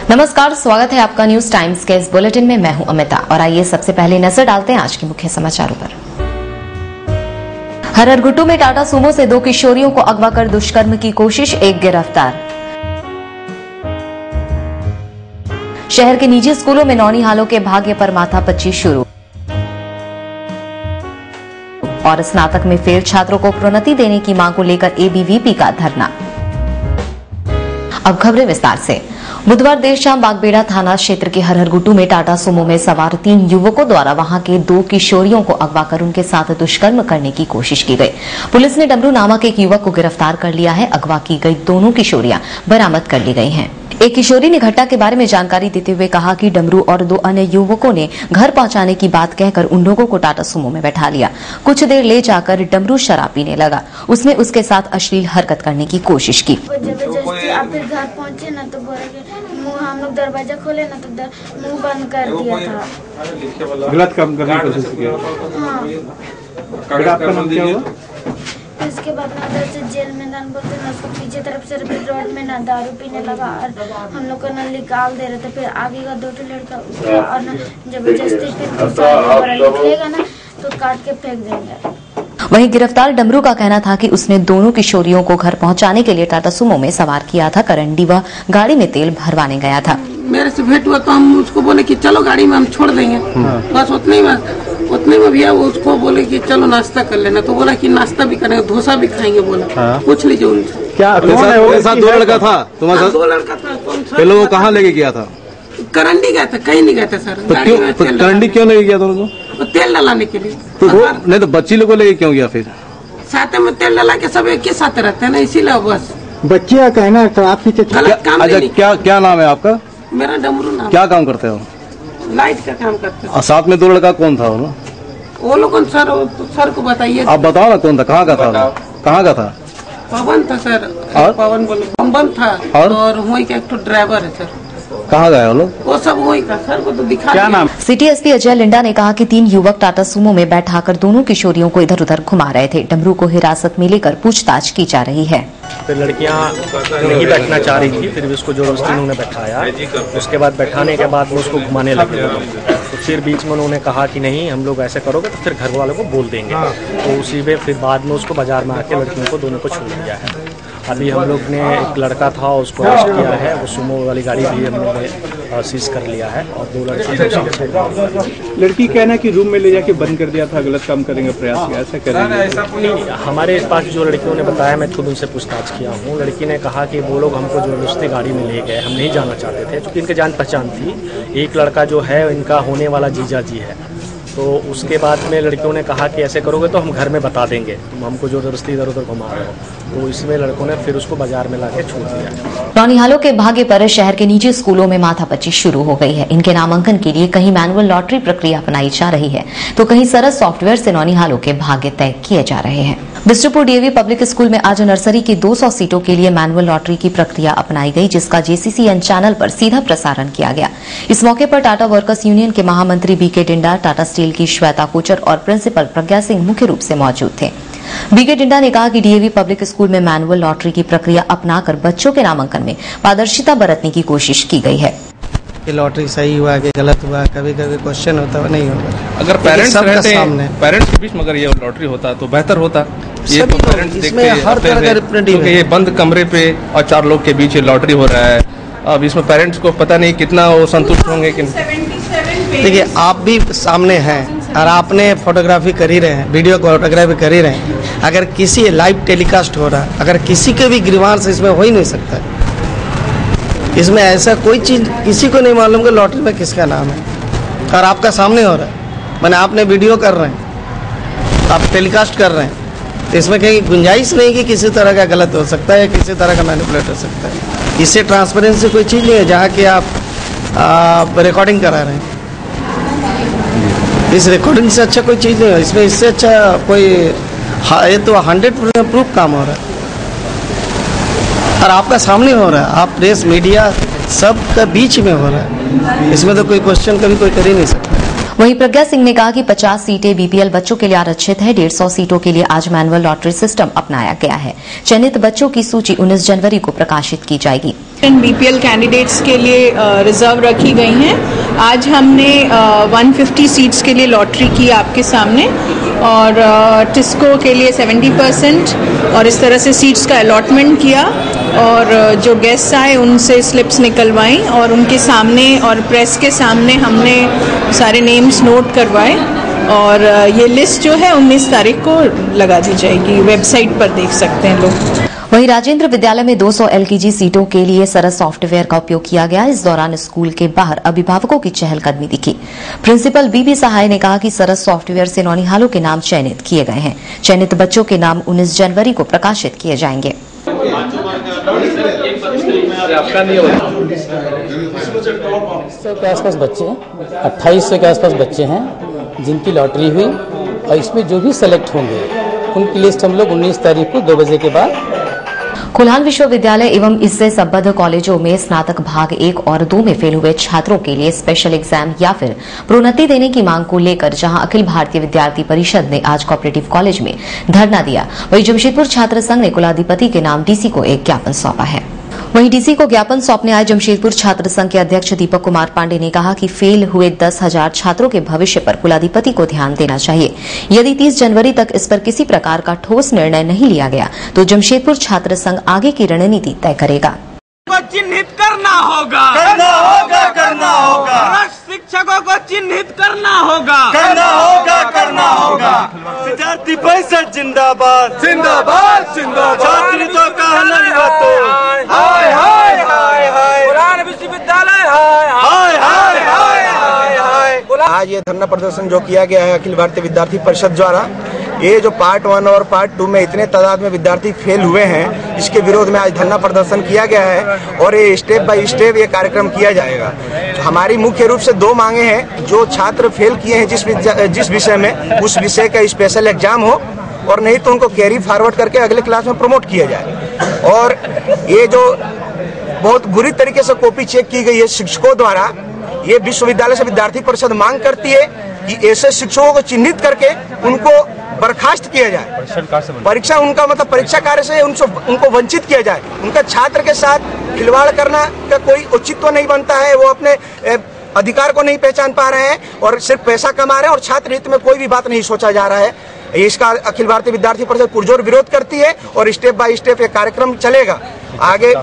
नमस्कार, स्वागत है आपका न्यूज टाइम्स के इस बुलेटिन में। मैं हूं अमिता और आइए सबसे पहले नजर डालते हैं आज के मुख्य समाचारों पर। हररगुट्टू में टाटा सुमो से 2 किशोरियों को अगवा कर दुष्कर्म की कोशिश, 1 गिरफ्तार। शहर के निजी स्कूलों में नौनिहालों के भाग्य पर माथापच्ची शुरू और स्नातक में फेल छात्रों को प्रोन्नति देने की मांग को लेकर एबीवीपी का धरना। अब खबरें विस्तार से। बुधवार देर शाम बागबेड़ा थाना क्षेत्र के हररगुट्टू में टाटा सुमो में सवार 3 युवकों द्वारा वहां के 2 किशोरियों को अगवा कर उनके साथ दुष्कर्म करने की कोशिश की गई। पुलिस ने डमरू नामक एक युवक को गिरफ्तार कर लिया है। अगवा की गई दोनों किशोरियां बरामद कर ली गई हैं। एक किशोरी ने घटना के बारे में जानकारी देते हुए कहा कि डमरू और 2 अन्य युवकों ने घर पहुंचाने की बात कहकर उन लोगों को टाटा सुमो में बैठा लिया। कुछ देर ले जाकर डमरू शराब पीने लगा। उसने उसके साथ अश्लील हरकत करने की कोशिश की। जबरदस्ती आप फिर घर पहुंचे ना तो बोले कि मुंह, हम लोग दरवाजा खोले ना तो मुंह बंद कर दिया था। गलत काम करने की कोशिश की। आपका नाम क्या हुआ? इसके बाद ना उधर से जेल में ना बोलते ना उसको पीछे तरफ से रोड में ना दारू पीने लगा और हम लोग को ना निकाल दे रहे थे। फिर आगे का 2 लड़का उसका और ना जबरदस्ती फिर निकलेगा ना तो काट के फेंक देंगे। वहीं गिरफ्तार डमरू का कहना था कि उसने दोनों किशोरियों को घर पहुंचाने के लिए टाटा सुमो में सवार किया था। करंडी वह गाड़ी में तेल भरवाने गया था। मेरे से भेंट हुआ तो हम उसको बोले कि चलो गाड़ी में हम छोड़ देंगे। बस उतने में भैया वो उसको बोले कि चलो नाश्ता कर लेना। तो बोला कि नाश्ता भी करेंगे, डोसा भी खाएंगे। बोला पूछ लीजिए उनसे। क्या तुम्हारे साथ 2 लड़का था? तुम्हारे साथ 2 लड़का था। पहले वो कहाँ लेके गया था? करंडी गया था, कहीं नहीं गया था सर। करंडी क्यों लेके गया था उनको? तो तेल डलाने के लिए। नहीं तो बच्ची लोग को लेके क्यों गया? फिर साथ में तेल डला के सब एक ही साथ रहते हैं ना, इसीलिए बस बच्चे का कहना है आप पीछे गलत काम नहीं। क्या नाम है आपका? मेरा डमरू नाम। क्या काम करते हो? लाइट का काम करते हैं। और साथ में 2 लड़का कौन था? वो लोग सर को बताइए। आप बताओ ना कौन था, कहाँ का था? कहाँ का था? पवन था सर। और पवन बोले पवन था। और वही का एक ड्राइवर है सर। कहाँ गए वो लोग? वो सब वही का सर को तो दिखा। क्या नाम? सिटी एसपी अजय लिंडा ने कहा कि 3 युवक टाटा सुमो में बैठाकर दोनों किशोरियों को इधर उधर घुमा रहे थे। डमरू को हिरासत में लेकर पूछताछ की जा रही है। फिर लड़कियां नहीं बैठना चाह रही थी, फिर भी उसको जबरदस्ती उन्होंने बैठाया। उसके बाद बैठाने के बाद वो उसको घुमाने लगे। तो फिर बीच में उन्होंने कहा कि नहीं, हम लोग ऐसे करोगे तो फिर घर वालों को बोल देंगे। तो उसी में फिर बाद में उसको बाजार में आके लड़कियों को दोनों को छोड़ दिया है। अभी हम लोग ने एक लड़का था उसको अरेस्ट किया है। वो सुमो वाली गाड़ी भी हम लोग ने सीज कर लिया है और 2 लड़के। लड़की कहना कि रूम में ले जाके बंद कर दिया था, गलत काम करने का प्रयास किया, ऐसा करेंगे? हमारे पास जो लड़कियों ने बताया, मैं खुद उनसे पूछताछ किया हूँ। लड़की ने कहा कि वो लोग हमको जबरदस्ती गाड़ी में ले गए, हम नहीं जाना चाहते थे क्योंकि इनके जान पहचान थी। एक लड़का जो है इनका होने वाला जीजा जी है। तो उसके बाद में लड़कियों ने कहा कि ऐसे करोगे तो हम घर में बता देंगे, तुम हमको जबरदस्ती इधर उधर घुमा रहे हो। तो इसमें लड़कों ने फिर उसको बाजार में लाके छोड़ दिया। नौनिहालों के भाग्य पर शहर के निजी स्कूलों में माथापच्ची शुरू हो गई है। इनके नामांकन के लिए कहीं मैनुअल लॉटरी प्रक्रिया अपनाई जा रही है तो कहीं सरस सॉफ्टवेयर से नौनिहालों के भाग्य तय किए जा रहे हैं। बिष्टुपुर डीएवी पब्लिक स्कूल में आज नर्सरी की 200 सीटों के लिए मैनुअल लॉटरी की प्रक्रिया अपनाई गई, जिसका JCCN चैनल पर सीधा प्रसारण किया गया। इस मौके पर टाटा वर्कर्स यूनियन के महामंत्री BK डिंडा, टाटा स्टील की श्वेता कोचर और प्रिंसिपल प्रज्ञा सिंह मुख्य रूप से मौजूद थे। BK डिंडा ने कहा कि डीएवी पब्लिक स्कूल में मैनुअल लॉटरी की प्रक्रिया अपनाकर बच्चों के नामांकन में पारदर्शिता बरतने की कोशिश की गई है। कि लॉटरी सही हुआ कि गलत हुआ, कभी कभी क्वेश्चन होता है नहीं होगा। अगर पेरेंट्स रहते हैं, पेरेंट्स के बीच में अगर ये लॉटरी होता तो बेहतर होता। ये तो पेरेंट्स देखते हर तरह का रिप्रेजेंटेटिव है। ये बंद कमरे पे और 4 लोग के बीच ये लॉटरी हो रहा है। अब इसमें पेरेंट्स को पता नहीं कितना वो संतुष्ट होंगे कि। देखिए, आप भी सामने हैं और आपने फोटोग्राफी कर ही रहे हैं, वीडियो फोटोग्राफी कर ही रहे हैं। अगर किसी लाइव टेलीकास्ट हो रहा है, अगर किसी के भी ग्रीवांस इसमें हो ही नहीं सकता। इसमें ऐसा कोई चीज किसी को नहीं मालूम कि लॉटरी में किसका नाम है और आपका सामने हो रहा है। मैंने आपने वीडियो कर रहे हैं, आप टेलीकास्ट कर रहे हैं, तो इसमें कहीं गुंजाइश नहीं कि किसी तरह का गलत हो सकता है या किसी तरह का मैनिपुलेट हो सकता है। इससे ट्रांसपेरेंसी कोई चीज़ नहीं है जहाँ कि आप रिकॉर्डिंग करा रहे हैं। इस रिकॉर्डिंग से अच्छा कोई चीज़ नहीं है इसमें। इससे अच्छा कोई ये तो 100% प्रूफ काम हो रहा है और आपका सामने हो रहा है। आप प्रेस मीडिया सब का बीच में हो रहा है। इसमें तो कोई क्वेश्चन कभी कोई कर ही नहीं सकता। वहीं प्रज्ञा सिंह ने कहा कि 50 सीटें बीपीएल बच्चों के लिए आरक्षित है। 150 सीटों के लिए आज मैनुअल लॉटरी सिस्टम अपनाया गया है। चयनित बच्चों की सूची 19 जनवरी को प्रकाशित की जाएगी। बीपीएल कैंडिडेट्स के लिए रिजर्व रखी गई हैं। आज हमने 150 सीट्स के लिए लॉटरी की आपके सामने, और टिस्को के लिए 70%, और इस तरह से सीट्स का अलॉटमेंट किया, और जो गेस्ट्स आए उनसे स्लिप्स निकलवाई और उनके सामने और प्रेस के सामने हमने सारे नेम्स नोट करवाए, और ये लिस्ट जो है 19 तारीख को लगा दी जाएगी। वेबसाइट पर देख सकते हैं लोग। वहीं राजेंद्र विद्यालय में 200 एलकेजी सीटों के लिए सरस सॉफ्टवेयर का उपयोग किया गया। इस दौरान स्कूल के बाहर अभिभावकों की चहलकदमी दिखी। प्रिंसिपल बीबी सहाय ने कहा कि सरस सॉफ्टवेयर से नौनिहालों के नाम चयनित किए गए हैं। चयनित बच्चों के नाम 19 जनवरी को प्रकाशित किए जाएंगे। 100 के आसपास बच्चे हैं, 2800 के आसपास बच्चे हैं जिनकी लॉटरी हुई, और इसमें जो भी सेलेक्ट होंगे उनकी लिस्ट हम लोग 19 तारीख को 2 बजे के बाद। कुल्हान विश्वविद्यालय एवं इससे संबद्ध कॉलेजों में स्नातक भाग 1 और 2 में फेल हुए छात्रों के लिए स्पेशल एग्जाम या फिर प्रोन्नति देने की मांग को लेकर जहां अखिल भारतीय विद्यार्थी परिषद ने आज कोऑपरेटिव कॉलेज में धरना दिया, वहीं जमशेदपुर छात्र संघ ने कुलाधिपति के नाम डीसी को एक ज्ञापन सौंपा है। वहीं डीसी को ज्ञापन सौंपने आए जमशेदपुर छात्र संघ के अध्यक्ष दीपक कुमार पांडे ने कहा कि फेल हुए 10,000 छात्रों के भविष्य पर कुलाधिपति को ध्यान देना चाहिए। यदि 30 जनवरी तक इस पर किसी प्रकार का ठोस निर्णय नहीं लिया गया तो जमशेदपुर छात्र संघ आगे की रणनीति तय करेगा। चिन्हित करना होगा, करना होगा, करना होगा। शिक्षकों को चिन्हित करना होगा, करना होगा, करना होगा। विद्यार्थी परिषद जिंदाबाद, जिंदाबाद, जिंदाबाद। छात्र तो कहना हाय हाय हाय हाय। कुल्हान विश्वविद्यालय हाय हाय हाय हाय हाय हाय। आज ये धरना प्रदर्शन जो किया गया है अखिल भारतीय विद्यार्थी परिषद द्वारा, ये जो पार्ट 1 और पार्ट 2 में इतने तादाद में विद्यार्थी फेल हुए हैं, इसके विरोध में आज धरना प्रदर्शन किया गया है और ये स्टेप बाय स्टेप ये कार्यक्रम किया जाएगा। हमारी मुख्य रूप से 2 मांगे हैं। जो छात्र फेल किए हैं जिस विषय में, उस विषय का स्पेशल एग्जाम हो, और नहीं तो उनको कैरी फॉरवर्ड करके अगले क्लास में प्रमोट किया जाए। और ये जो बहुत बुरी तरीके से कॉपी चेक की गई है शिक्षकों द्वारा, ये विश्वविद्यालय से विद्यार्थी परिषद मांग करती है कि ऐसे शिक्षकों को चिन्हित करके उनको बर्खास्त किया जाए। परीक्षा उनका मतलब परीक्षा कार्य से उनको वंचित किया जाए। उनका छात्र के साथ खिलवाड़ करना का कोई औचित्य नहीं बनता है। वो अपने अधिकार को नहीं पहचान पा रहे हैं और सिर्फ पैसा कमा रहे हैं और छात्र हित में कोई भी बात नहीं सोचा जा रहा है। इसका अखिल भारतीय विद्यार्थी परिषद पुरजोर विरोध करती है और स्टेप बाय स्टेप ये कार्यक्रम चलेगा। आगे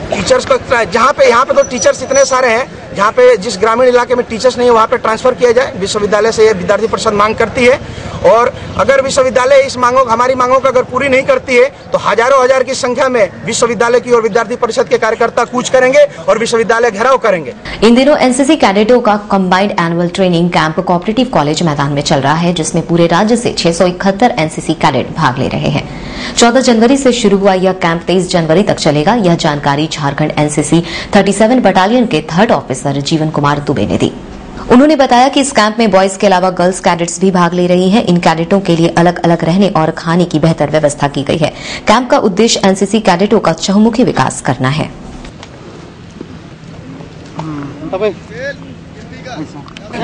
टीचर्स को जहाँ पे यहाँ पे तो टीचर्स इतने सारे हैं, जहाँ पे जिस ग्रामीण इलाके में टीचर्स नहीं है वहाँ पे ट्रांसफर किया जाए। विश्वविद्यालय से ये विद्यार्थी परिषद मांग करती है, और अगर विश्वविद्यालय इस हमारी मांगों को अगर पूरी नहीं करती है तो हजारों हजार की संख्या में विश्वविद्यालय की और विद्यार्थी परिषद के कार्यकर्ता कूच करेंगे और विश्वविद्यालय घेराव करेंगे। इन दिनों एनसीसी कैडेटों का combined annual training camp cooperative college मैदान में चल रहा है, जिसमें पूरे राज्य से 671 एनसीसी कैडेट भाग ले रहे हैं। 14 जनवरी से शुरू हुआ यह कैंप 23 जनवरी तक चलेगा। यह जानकारी झारखंड एनसीसी 37 बटालियन के 3rd ऑफिसर जीवन कुमार दुबे ने दी। उन्होंने बताया कि इस कैंप में बॉयज के अलावा गर्ल्स कैडेट्स भी भाग ले रही हैं। इन कैडेटों के लिए अलग अलग रहने और खाने की बेहतर व्यवस्था की गई है। कैंप का उद्देश्य एनसीसी कैडेटों का चहुमुखी विकास करना है।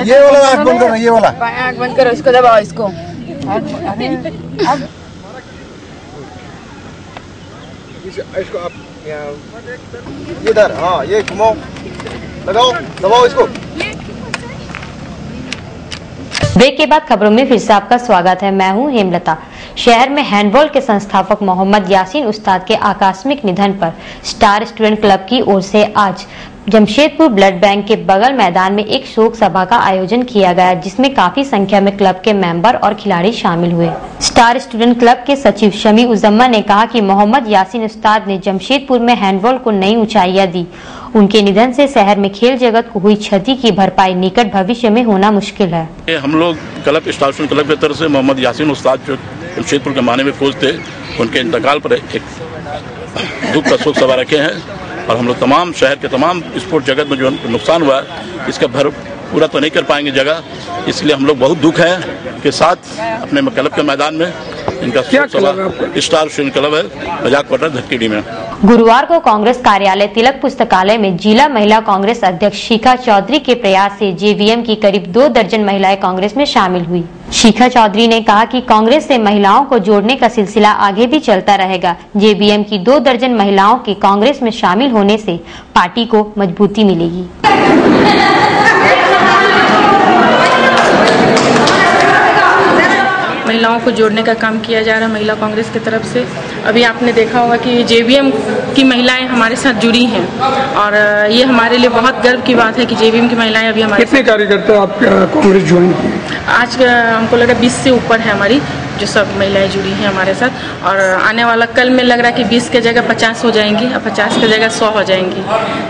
ये वाला आँख बंद करो, ये वाला आँख बंद करो, इसको दबाओ, इसको इसको आप इधर, हाँ ये घुमाओ, लगाओ, दबाओ इसको। ब्रेक के बाद खबरों में फिर से आपका स्वागत है। मैं हूं हेमलता। शहर में हैंडबॉल के संस्थापक मोहम्मद यासीन उस्ताद के आकस्मिक निधन पर स्टार स्टूडेंट क्लब की ओर से आज जमशेदपुर ब्लड बैंक के बगल मैदान में एक शोक सभा का आयोजन किया गया, जिसमें काफी संख्या में क्लब के मेंबर और खिलाड़ी शामिल हुए। स्टार स्टूडेंट क्लब के सचिव शमी उजम्मा ने कहा कि मोहम्मद यासीन उस्ताद ने जमशेदपुर में हैंडबॉल को नई ऊंचाइयां दी। उनके निधन से शहर में खेल जगत को हुई क्षति की भरपाई निकट भविष्य में होना मुश्किल है। हम लोग क्लब स्टार स्टूडेंट क्लब की तरफ से मोहम्मद यासीन उस्ताद जो जमशेदपुर के माने में कोच थे, उनके इंतकाल पर एक दुख का शोक सभा रखे हैं और हम लोग तमाम शहर के तमाम स्पोर्ट जगत में जो नुकसान हुआ है इसका भर पूरा तो नहीं कर पाएंगे जगह, इसलिए हम लोग बहुत दुख है के साथ अपने क्लब के मैदान में इनका स्टार स्टूडेंट क्लब है मजाकपट्टा धक्कीडी में। गुरुवार को कांग्रेस कार्यालय तिलक पुस्तकालय में जिला महिला कांग्रेस अध्यक्ष शिखा चौधरी के प्रयास से जेवीएम की करीब 2 दर्जन महिलाएं कांग्रेस में शामिल हुई। शिखा चौधरी ने कहा कि कांग्रेस से महिलाओं को जोड़ने का सिलसिला आगे भी चलता रहेगा। जेबीएम की 2 दर्जन महिलाओं के कांग्रेस में शामिल होने से पार्टी को मजबूती मिलेगी। महिलाओं को जोड़ने का काम किया जा रहा है महिला कांग्रेस की तरफ से। अभी आपने देखा होगा कि जेबीएम की महिलाएं हमारे साथ जुड़ी हैं और ये हमारे लिए बहुत गर्व की बात है कि जेबीएम की महिलाएं अभी हमारे। कितने कार्यकर्ता आप कांग्रेस ज्वाइन किए? आज हमको लगा 20 से ऊपर है हमारी जो सब महिलाएं जुड़ी हैं हमारे साथ और आने वाला कल में लग रहा है कि 20 के जगह 50 हो जाएंगी और 50 के जगह 100 हो जाएंगी।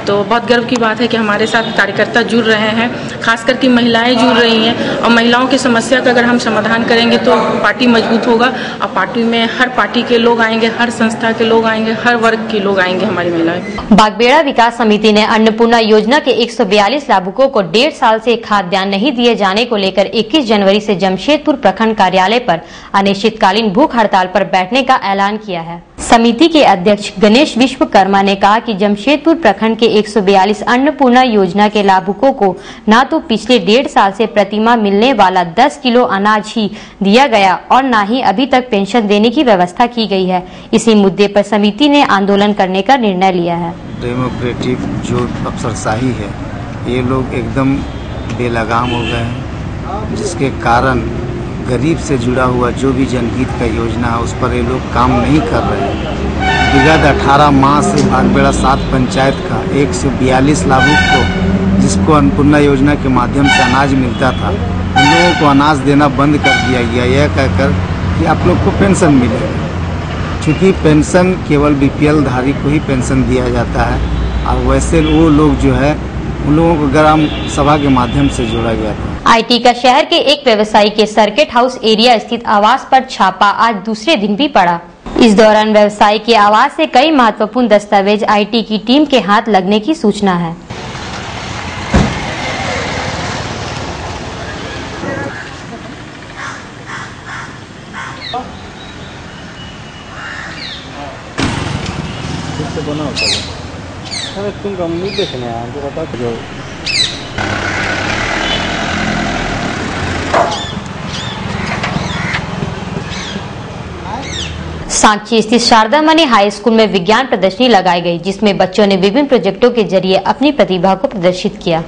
तो बहुत गर्व की बात है कि हमारे साथ कार्यकर्ता जुड़ रहे हैं, खास करके महिलाएं जुड़ रही हैं और महिलाओं की समस्या का अगर हम समाधान करेंगे तो पार्टी मजबूत होगा और पार्टी में हर पार्टी के लोग आएंगे, हर संस्था के लोग आएंगे, हर वर्ग के लोग आएंगे हमारी महिलाएं। बागबेड़ा विकास समिति ने अन्नपूर्णा योजना के 142 लाभुकों को 1.5 साल से खाद्यान्न नहीं दिए जाने को लेकर 21 जनवरी से जमशेदपुर प्रखंड कार्यालय पर अनिश्चितकालीन भूख हड़ताल पर बैठने का ऐलान किया है। समिति के अध्यक्ष गणेश विश्वकर्मा ने कहा कि जमशेदपुर प्रखंड के 142 अन्नपूर्णा योजना के लाभुकों को न तो पिछले 1.5 साल से प्रतिमाह मिलने वाला 10 किलो अनाज ही दिया गया और न ही अभी तक पेंशन देने की व्यवस्था की गई है। इसी मुद्दे पर समिति ने आंदोलन करने का निर्णय लिया है। डेमोक्रेटिक जो अफसरशाही है ये लोग एकदम बेलगाम हो गए हैं, जिसके कारण गरीब से जुड़ा हुआ जो भी जनहित का योजना है उस पर ये लोग काम नहीं कर रहे हैं। विगत 18 माह से बागबेड़ा 7 पंचायत का 142 लाभुक को जिसको अन्नपूर्णा योजना के माध्यम से अनाज मिलता था उन लोगों को अनाज देना बंद कर दिया गया, यह कहकर कि आप लोग को पेंशन मिलेगा। चूँकि पेंशन केवल बीपीएल धारी को ही पेंशन दिया जाता है और वैसे वो लोग जो है उन लोगों को ग्राम सभा के माध्यम से जोड़ा गया था। आईटी का शहर के एक व्यवसायी के सर्किट हाउस एरिया स्थित आवास पर छापा आज दूसरे दिन भी पड़ा। इस दौरान व्यवसायी के आवास से कई महत्वपूर्ण दस्तावेज आईटी की टीम के हाथ लगने की सूचना है। तुम कम नहीं देखने हमको बता दो। सांची स्थित शारदा मणि हाई स्कूल में विज्ञान प्रदर्शनी लगाई गई, जिसमें बच्चों ने विभिन्न प्रोजेक्टों के जरिए अपनी प्रतिभा को प्रदर्शित किया।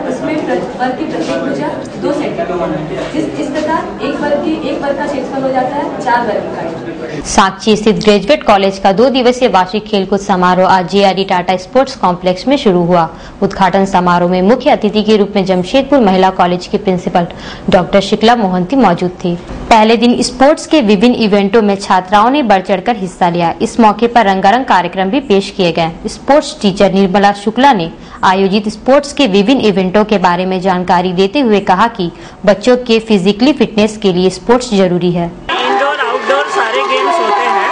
इसमें वर्ग की प्रत्येक भुजा 2 सेंटीमीटर, इस प्रकार एक वर्ग का क्षेत्रफल हो जाता है 4 वर्ग का। सांची स्थित ग्रेजुएट कॉलेज का 2 दिवसीय वार्षिक खेलकूद समारोह आज जेआरडी टाटा स्पोर्ट्स कॉम्प्लेक्स में शुरू हुआ। उद्घाटन समारोह में मुख्य अतिथि के रूप में जमशेदपुर महिला कॉलेज की प्रिंसिपल डॉक्टर शिकला मोहंती मौजूद थी। पहले दिन स्पोर्ट्स के विभिन्न इवेंटों में छात्राओं ने बढ़ चढ़कर हिस्सा लिया। इस मौके पर रंगारंग कार्यक्रम भी पेश किए गए। स्पोर्ट्स टीचर निर्मला शुक्ला ने आयोजित स्पोर्ट्स के विभिन्न इवेंटों के बारे में जानकारी देते हुए कहा कि बच्चों के फिजिकली फिटनेस के लिए स्पोर्ट्स जरूरी है। इंडोर आउटडोर सारे गेम्स होते हैं।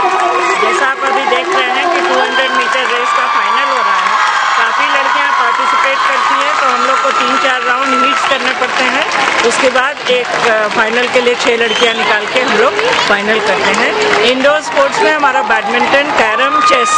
जैसा आप अभी देख रहे हैं कि 200 मीटर रेस का फाइनल हो रहा है। काफ़ी लड़कियां पार्टिसिपेट करती हैं, तो हम लोग को 3-4 राउंड हीट्स करने पड़ते हैं। उसके बाद एक फाइनल के लिए 6 लड़कियां निकाल के हम लोग फाइनल करते हैं। इंडोर स्पोर्ट्स में हमारा बैडमिंटन, कैरम, चेस